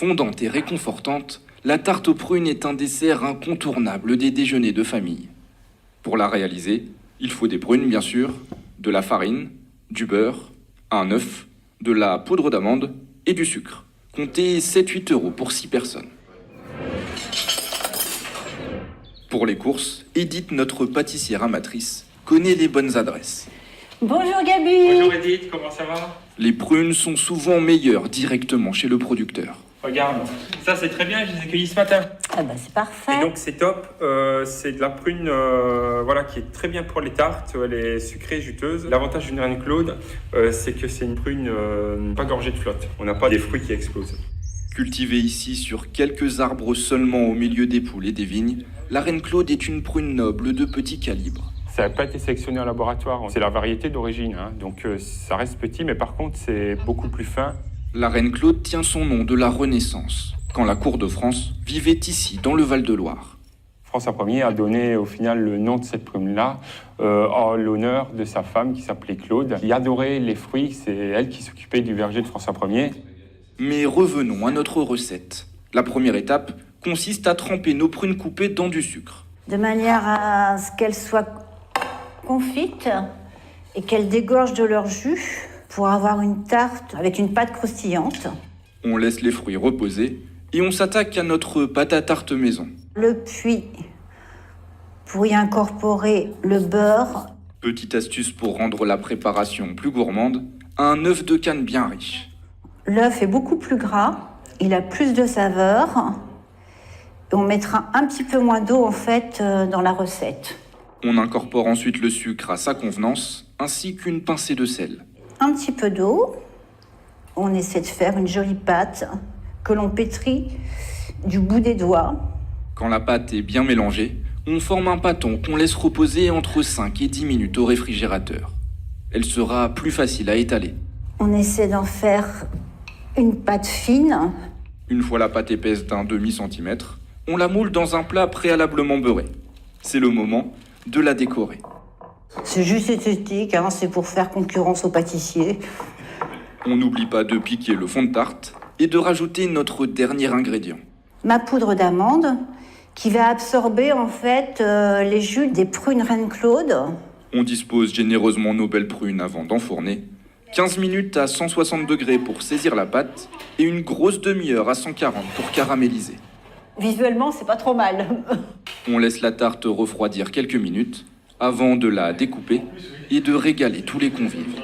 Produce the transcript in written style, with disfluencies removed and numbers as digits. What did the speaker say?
Fondante et réconfortante, la tarte aux prunes est un dessert incontournable des déjeuners de famille. Pour la réaliser, il faut des prunes bien sûr, de la farine, du beurre, un œuf, de la poudre d'amande et du sucre. Comptez 7-8 € pour 6 personnes. Pour les courses, Edith, notre pâtissière amatrice, connaît les bonnes adresses. Bonjour Gabi. Bonjour Edith, comment ça va? Les prunes sont souvent meilleures directement chez le producteur. Regarde, ça c'est très bien, je les ai cueillis ce matin. Ah bah c'est parfait. Et donc c'est top, c'est de la prune voilà, qui est très bien pour les tartes, elle est sucrée, juteuse. L'avantage d'une reine Claude, c'est que c'est une prune pas gorgée de flotte. On n'a pas des fruits qui explosent. Cultivée ici sur quelques arbres seulement au milieu des poules et des vignes, la reine Claude est une prune noble de petit calibre. Ça n'a pas été sélectionné en laboratoire, c'est la variété d'origine, hein. Donc ça reste petit, mais par contre c'est beaucoup plus fin. La reine Claude tient son nom de la Renaissance, quand la cour de France vivait ici, dans le Val-de-Loire. François Ier a donné au final le nom de cette prune-là en l'honneur de sa femme qui s'appelait Claude, qui adorait les fruits, c'est elle qui s'occupait du verger de François Ier. Mais revenons à notre recette. La première étape consiste à tremper nos prunes coupées dans du sucre. De manière à ce qu'elles soient confites et qu'elles dégorgent de leur jus pour avoir une tarte avec une pâte croustillante. On laisse les fruits reposer et on s'attaque à notre pâte à tarte maison. Le puits pour y incorporer le beurre. Petite astuce pour rendre la préparation plus gourmande, un œuf de canne bien riche. L'œuf est beaucoup plus gras, il a plus de saveur. Et on mettra un petit peu moins d'eau en fait dans la recette. On incorpore ensuite le sucre à sa convenance, ainsi qu'une pincée de sel. Un petit peu d'eau. On essaie de faire une jolie pâte que l'on pétrit du bout des doigts. Quand la pâte est bien mélangée, on forme un pâton qu'on laisse reposer entre 5 et 10 minutes au réfrigérateur. Elle sera plus facile à étaler. On essaie d'en faire une pâte fine. Une fois la pâte épaisse d'un demi-centimètre, on la moule dans un plat préalablement beurré. C'est le moment de la décorer. C'est juste esthétique, hein, c'est pour faire concurrence aux pâtissiers. On n'oublie pas de piquer le fond de tarte et de rajouter notre dernier ingrédient. Ma poudre d'amande qui va absorber en fait les jus des prunes Reine Claude. On dispose généreusement nos belles prunes avant d'enfourner. 15 minutes à 160 degrés pour saisir la pâte et une grosse demi-heure à 140 pour caraméliser. Visuellement, c'est pas trop mal. On laisse la tarte refroidir quelques minutes avant de la découper et de régaler tous les convives.